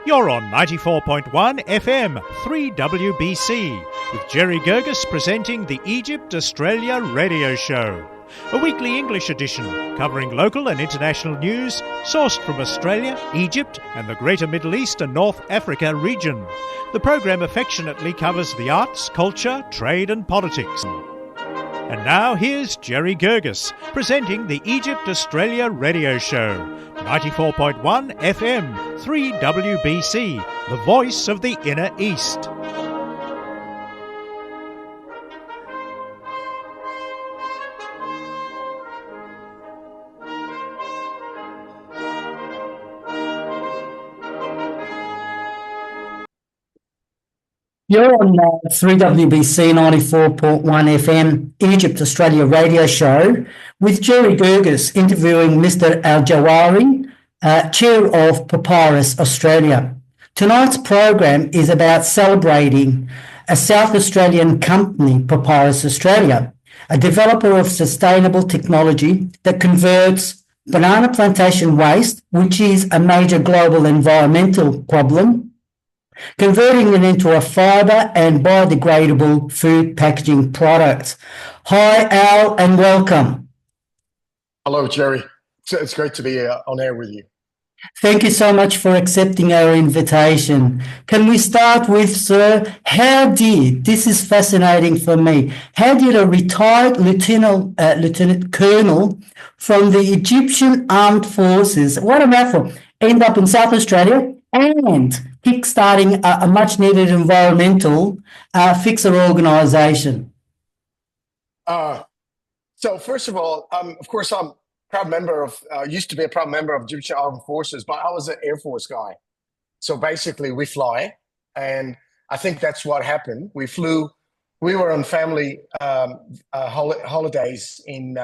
You're on 94.1 FM 3WBC with Jerry Guirguis presenting the Egypt Australia radio show, a weekly English edition covering local and international news sourced from Australia, Egypt and the Greater Middle East and North Africa region. The program affectionately covers the arts, culture, trade and politics. And now here's Jerry Guirguis presenting the Egypt Australia radio show, 94.1 FM 3WBC, the voice of the Inner East. You're on 3WBC 94.1 FM Egypt Australia radio show with Jerry Guirguis interviewing Mr. Jawhari, Chair of Papyrus Australia. Tonight's program is about celebrating a South Australian company, Papyrus Australia, a developer of sustainable technology that converts banana plantation waste, which is a major global environmental problem, converting it into a fibre and biodegradable food packaging product. Hi, Al, and welcome. Hello, Jerry. It's great to be on air with you. Thank you so much for accepting our invitation. Can we start with, sir, this is fascinating for me, how did a retired lieutenant colonel from the Egyptian Armed Forces, what a mouthful, end up in South Australia and kickstarting a much-needed environmental fixer organisation? So first of all, of course, I'm proud member of, used to be a proud member of Egyptian Armed Forces, but I was an Air Force guy. So basically we fly, and I think that's what happened. We were on family holidays in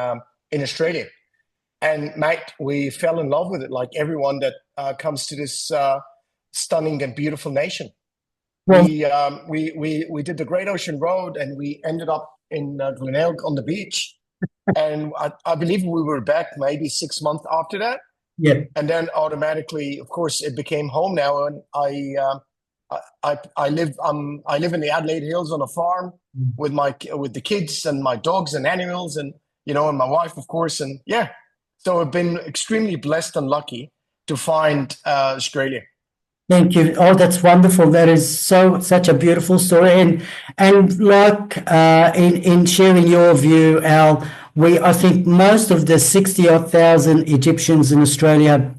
Australia. And mate, we fell in love with it like everyone that comes to this stunning and beautiful nation. Well, we did the Great Ocean Road, and we ended up in Glenelg on the beach. And I believe we were back maybe 6 months after that. Yeah. And then automatically, of course, it became home now. And I live in the Adelaide Hills on a farm with the kids and my dogs and animals, and and my wife, of course. And yeah, so I've been extremely blessed and lucky to find Australia. Thank you. Oh, that's wonderful. That is such a beautiful story. And like in sharing your view, Al, I think most of the 60,000 Egyptians in Australia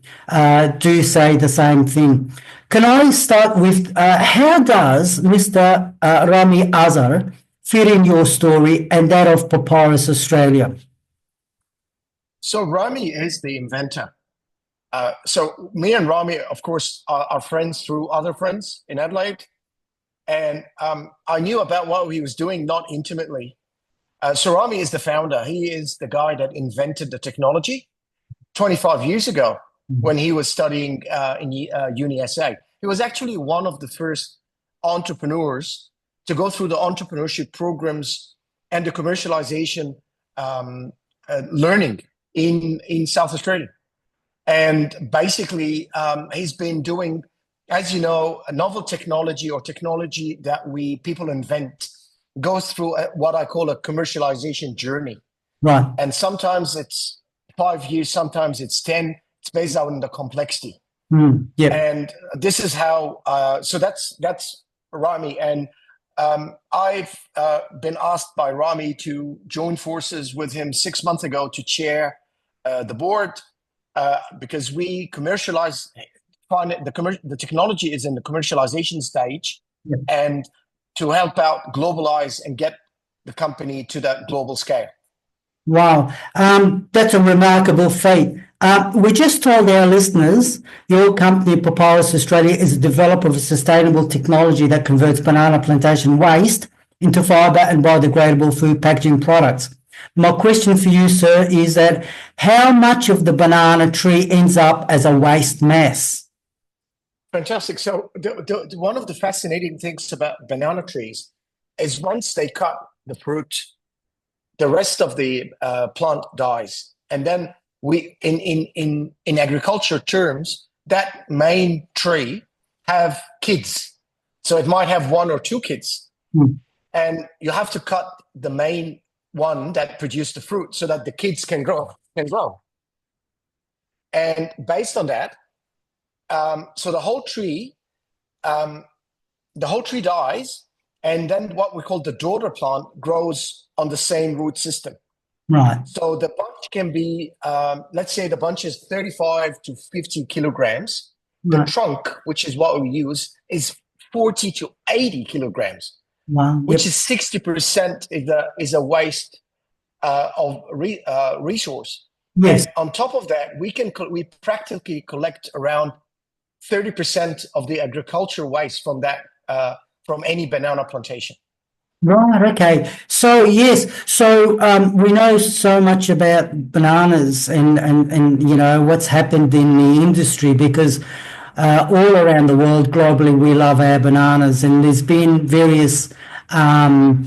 do say the same thing. Can I start with how does Mr. Ramy Azer fit in your story and that of Papyrus Australia? So Ramy is the inventor. So me and Ramy, of course, are friends through other friends in Adelaide. And I knew about what he was doing, not intimately. So Ramy is the founder. He is the guy that invented the technology 25 years ago when he was studying in UniSA. He was actually one of the first entrepreneurs to go through the entrepreneurship programs and the commercialization learning in South Australia. And basically, he's been doing, as you know, a novel technology or technology that people invent goes through what I call a commercialization journey. Right. And sometimes it's 5 years, sometimes it's 10. It's based on the complexity. Yeah. And this is how, so that's Ramy. And I've been asked by Ramy to join forces with him 6 months ago to chair the board. Because we commercialize, the technology is in the commercialization stage, and to help out globalize and get the company to that global scale. Wow, that's a remarkable feat. We just told our listeners your company, Papyrus Australia, is a developer of sustainable technology that converts banana plantation waste into fibre and biodegradable food packaging products. My question for you, sir, is that how much of the banana tree ends up as a waste mass? Fantastic. So one of the fascinating things about banana trees is once they cut the fruit, the rest of the plant dies. And then we, in agriculture terms, that main tree have kids. So it might have one or two kids. Mm. And you have to cut the main one that produced the fruit so that the kids can grow. And based on that, so the whole tree dies, and then what we call the daughter plant grows on the same root system. Right. So the bunch can be, let's say the bunch is 35 to 50 kilograms. The Right. trunk, which is what we use, is 40 to 80 kilograms, Wow. which is 60% is a waste of resource. Yes. And on top of that, we practically collect around 30% of the agriculture waste from that from any banana plantation. Right. Okay. So yes. So we know so much about bananas and you know what's happened in the industry because all around the world globally we love our bananas and there's been various banana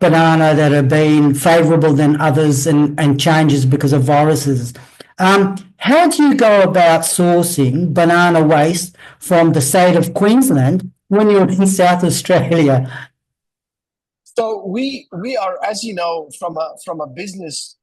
that have been favourable than others and changes because of viruses. How do you go about sourcing banana waste from the state of Queensland when you're in South Australia? So we are, as you know, from a business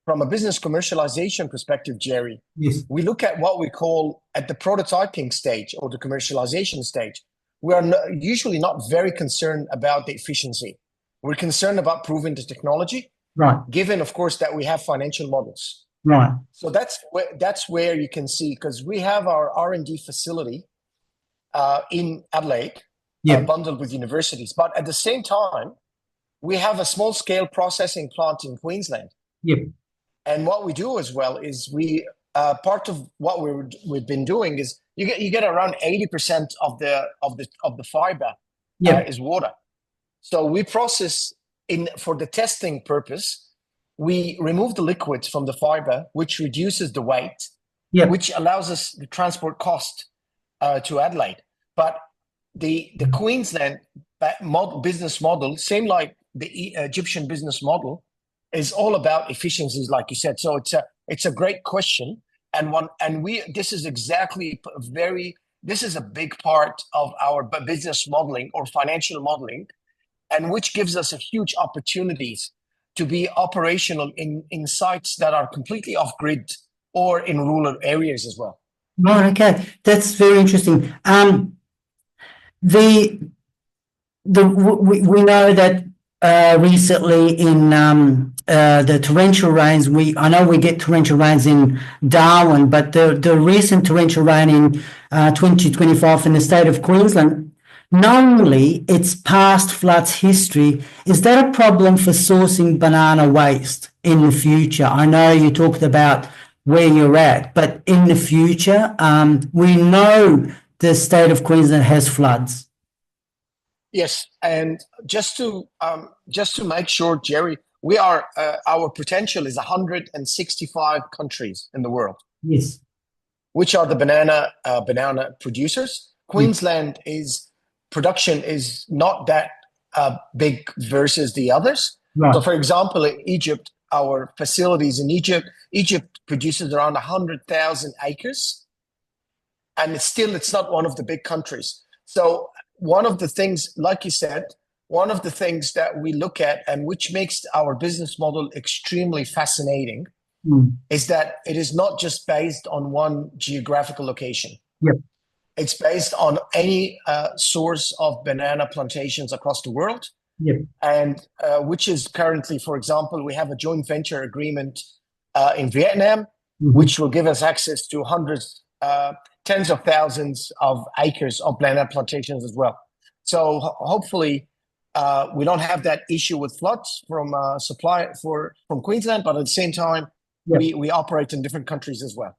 commercialization perspective, Jerry. Yes. We look at what we call at the prototyping stage or the commercialization stage. We are usually not very concerned about the efficiency. We're concerned about proving the technology, Right. given, of course, that we have financial models. Right. So that's where you can see, because we have our R&D facility in Adelaide, Yeah. bundled with universities. But at the same time, we have a small-scale processing plant in Queensland. Yep. And what we do as well is we part of what we've been doing is you get around 80% of the fibre Yep. is water. So we process for the testing purpose. We remove the liquids from the fibre, which reduces the weight, Yep. which allows us the transport cost to Adelaide. But the Queensland business model, same like the Egyptian business model, is all about efficiencies, like you said. So it's a great question, this is exactly this is a big part of our business modeling or financial modeling, and which gives us a huge opportunities to be operational in sites that are completely off grid or in rural areas as well. Right. Okay. That's very interesting. We know that recently in the torrential rains, I know we get torrential rains in Darwin, but the recent torrential rain in 2025 in the state of Queensland, knowingly its past floods history, is that a problem for sourcing banana waste in the future? I know you talked about where you're at, but in the future, we know the state of Queensland has floods. Yes, and just to make sure, Jerry, we are our potential is 165 countries in the world. Yes, which are the banana producers. Queensland production is not that big versus the others. right. So, for example, in Egypt, our facilities in Egypt produces around 100,000 acres, and it's not one of the big countries. So one of the things, like you said, one of the things that we look at and which makes our business model extremely fascinating is that it is not just based on one geographical location. Yep. It's based on any source of banana plantations across the world. Yep. And which is currently, for example, we have a joint venture agreement in Vietnam, which will give us access to tens of thousands of acres of banana plantations as well. So hopefully we don't have that issue with floods from supply from Queensland, but at the same time, we operate in different countries as well.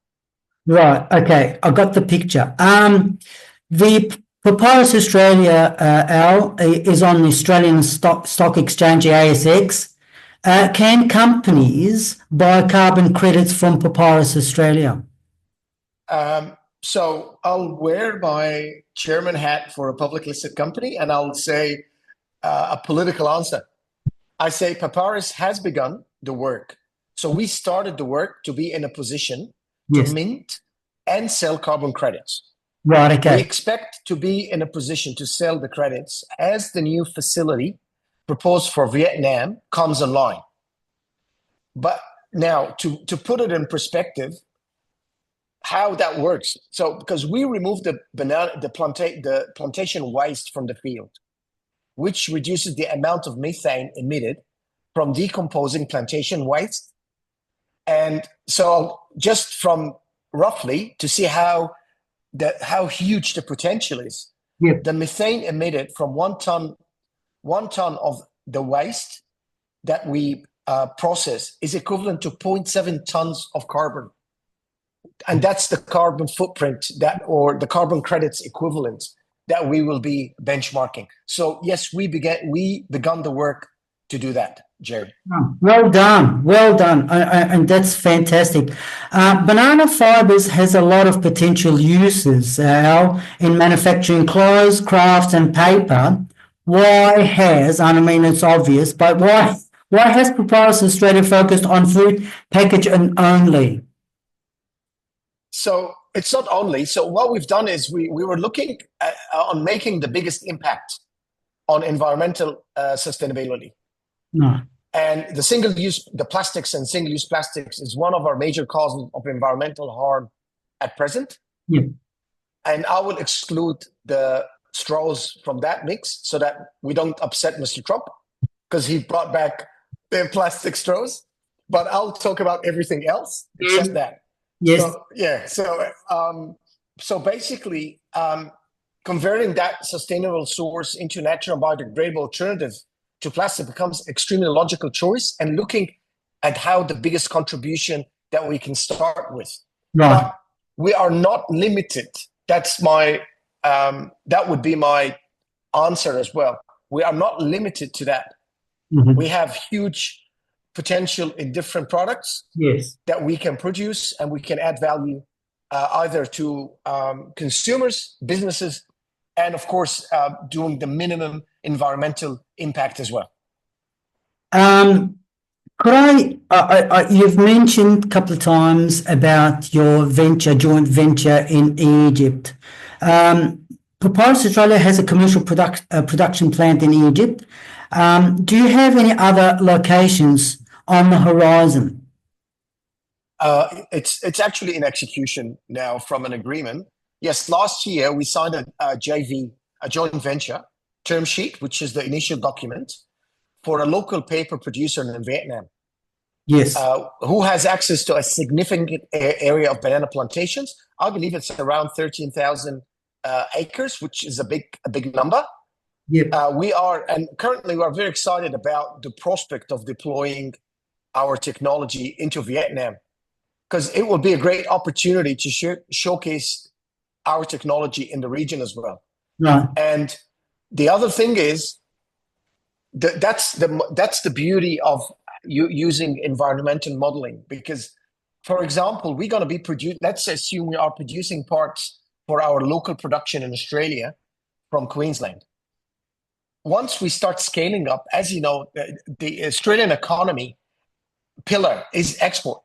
Right. Okay. I got the picture. The Papyrus Australia, Al, is on the Australian Stock Exchange, ASX. Can companies buy carbon credits from Papyrus Australia? So I'll wear my chairman hat for a public listed company, and I'll say a political answer. I say Papyrus has begun the work. So we started the work to be in a position to mint and sell carbon credits. Right, We okay. expect to be in a position to sell the credits as the new facility proposed for Vietnam comes online. But now, to put it in perspective, how that works. So, because we remove the plantation waste from the field, which reduces the amount of methane emitted from decomposing plantation waste. And so, just from roughly to see how huge the potential is, Yep. the methane emitted from 1 ton of the waste that we process is equivalent to 0.7 tons of carbon. And that's the carbon footprint or the carbon credits equivalent that we will be benchmarking. So yes, we begun the work to do that, Jerry. Well done, well done, and that's fantastic. Banana fibres has a lot of potential uses, Al, in manufacturing clothes, crafts, and paper. I mean, it's obvious, but why has Papyrus Australia focused on food packaging only? So it's not only. So what we've done is we were looking on making the biggest impact on environmental sustainability. No. And the plastics and single-use plastics is one of our major causes of environmental harm at present. Yeah. And I will exclude the straws from that mix so that we don't upset Mr. Trump, because he brought back the plastic straws. But I'll talk about everything else except that. Yes. So, yeah. So basically, converting that sustainable source into natural biodegradable alternative to plastic becomes extremely logical choice, and looking at how the biggest contribution that we can start with. Right. But we are not limited. That would be my answer as well. We are not limited to that. Mhm. We have huge potential in different products Yes. that we can produce, and we can add value either to consumers, businesses, and of course, doing the minimum environmental impact as well. Could you've mentioned a couple of times about your joint venture in Egypt. Papyrus Australia has a commercial production plant in Egypt. Do you have any other locations on the horizon? It's actually in execution now from an agreement. Yes, last year we signed a joint venture term sheet, which is the initial document for a local paper producer in Vietnam. Yes. Who has access to a significant area of banana plantations. I believe it's around 13,000 acres, which is a big number. Yep. Currently we are very excited about the prospect of deploying our technology into Vietnam, because it will be a great opportunity to showcase our technology in the region as well. Right. And the other thing is that's the beauty of using environmental modeling, because, for example, we're going to be let's assume we are producing parts for our local production in Australia from Queensland. Once we start scaling up, as you know, the Australian economy pillar is export.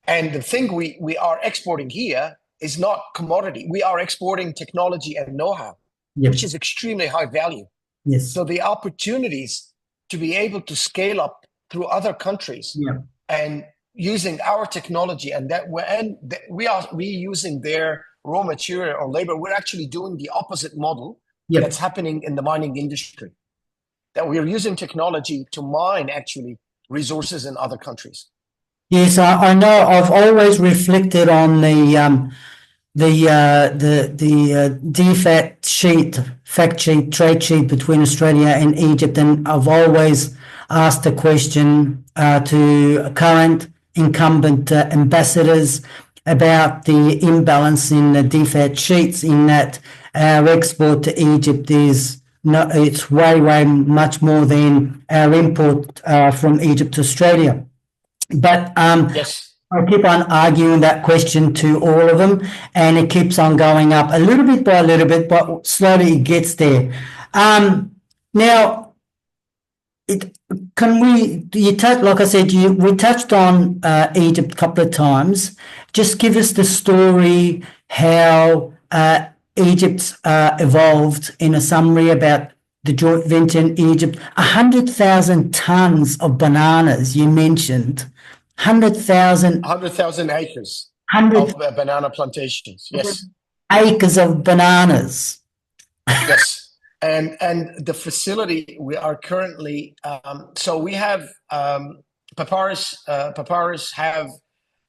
And the thing we are exporting here is not commodity. We are exporting technology and know-how, Yep. which is extremely high value. Yes. So the opportunities to be able to scale up through other countries and using our technology, and we are reusing their raw material or labor. We're actually doing the opposite model that's happening in the mining industry, that we are using technology to mine actually resources in other countries. Yes, I know. I've always reflected on the fact sheet, trade sheet between Australia and Egypt, and I've always asked the question to current incumbent ambassadors about the imbalance in the DFAT sheets, in that our export to Egypt it's way much more than our import from Egypt to Australia. But yes, I keep on arguing that question to all of them, and it keeps on going up a little bit by a little bit, but slowly it gets there. Now, like I said, we touched on Egypt a couple of times. Just give us the story. how Egypt's evolved in a summary about the joint venture in Egypt. 100,000 tons of bananas, you mentioned. 100,000 100,000 acres 100 of banana plantations. Yes. acres of bananas. Yes. And the facility we are currently, so we have Papyrus have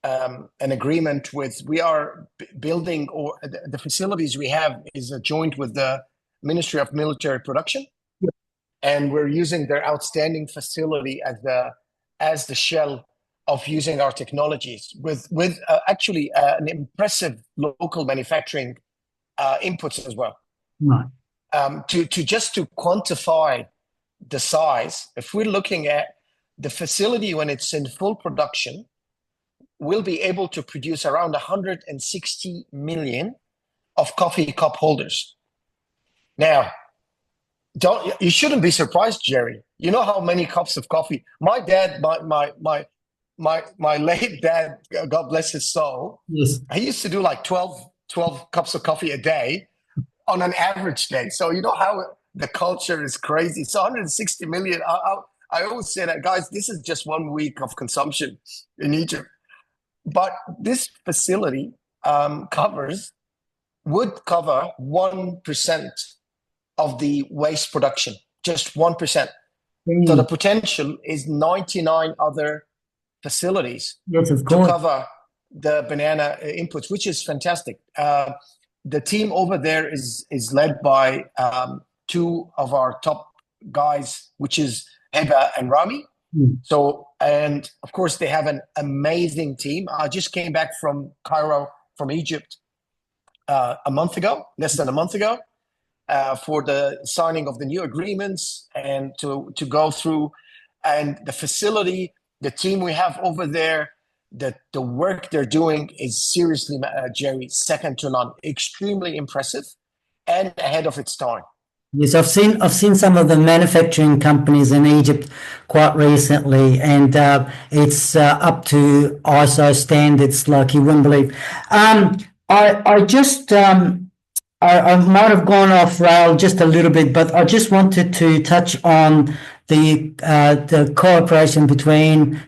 an agreement with, we are building, or the facilities we have is joined with the Ministry of Military Production. Yep. And we're using their outstanding facility as the shell of using our technologies with actually an impressive local manufacturing inputs as well. Right. To quantify the size, if we're looking at the facility when it's in full production, we'll be able to produce around 160 million of coffee cup holders. Now, you shouldn't be surprised, Jerry. You know how many cups of coffee my dad, my late dad, God bless his soul. Yes. He used to do like 12 cups of coffee a day on an average day. So you know how the culture is crazy. So 160 million. I always say that, guys, this is just 1 week of consumption in Egypt. But this facility would cover 1% of the waste production, just 1%. So the potential is 99 other facilities, yes, of course, to cover the banana inputs, which is fantastic. The team over there is led by two of our top guys, which is Heba and Ramy. So, and of course, they have an amazing team. I just came back from Cairo, from Egypt, less than a month ago, for the signing of the new agreements and to go through. And the facility, the team we have over there, the work they're doing is seriously, Jerry, second to none. Extremely impressive and ahead of its time. Yes, I've seen some of the manufacturing companies in Egypt quite recently, and it's up to ISO standards like you wouldn't believe. I might have gone off rail just a little bit, but I just wanted to touch on the collaboration between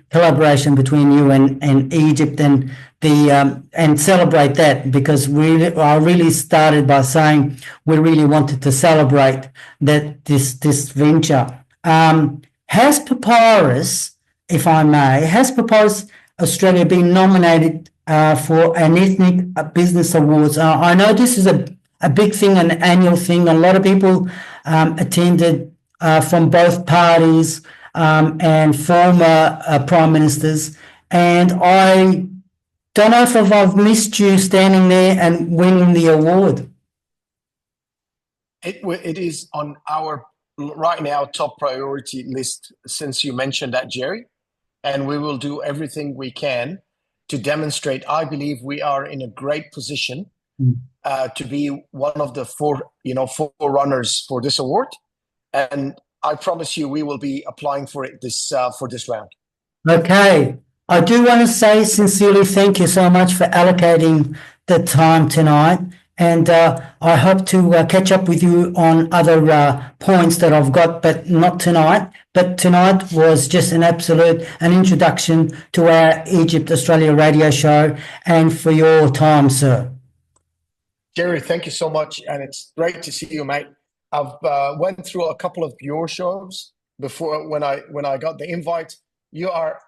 you and Egypt, and celebrate that, because I really started by saying we really wanted to celebrate that this venture. Has Papyrus, if I may, Papyrus Australia been nominated for an Ethnic Business Awards? I know this is a big thing, an annual thing. A lot of people attended from both parties and former prime ministers. And I don't know if I've missed you standing there and winning the award. It is on our right now top priority list, since you mentioned that, Jerry. And we will do everything we can to demonstrate. I believe we are in a great position to be one of the four runners for this award, and I promise you we will be applying for it this round. Okay, I do want to say sincerely thank you so much for allocating the time tonight, and I hope to catch up with you on other points that I've got, but not tonight. But tonight was just an introduction to our Egypt Australia radio show, and for your time, sir. Jerry, thank you so much, and it's great to see you, mate. I've went through a couple of your shows before when I got the invite. You are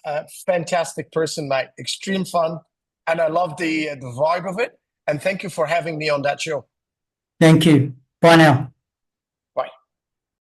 a fantastic person, mate. Extreme fun, and I love the vibe of it. And thank you for having me on that show. Thank you. Bye now.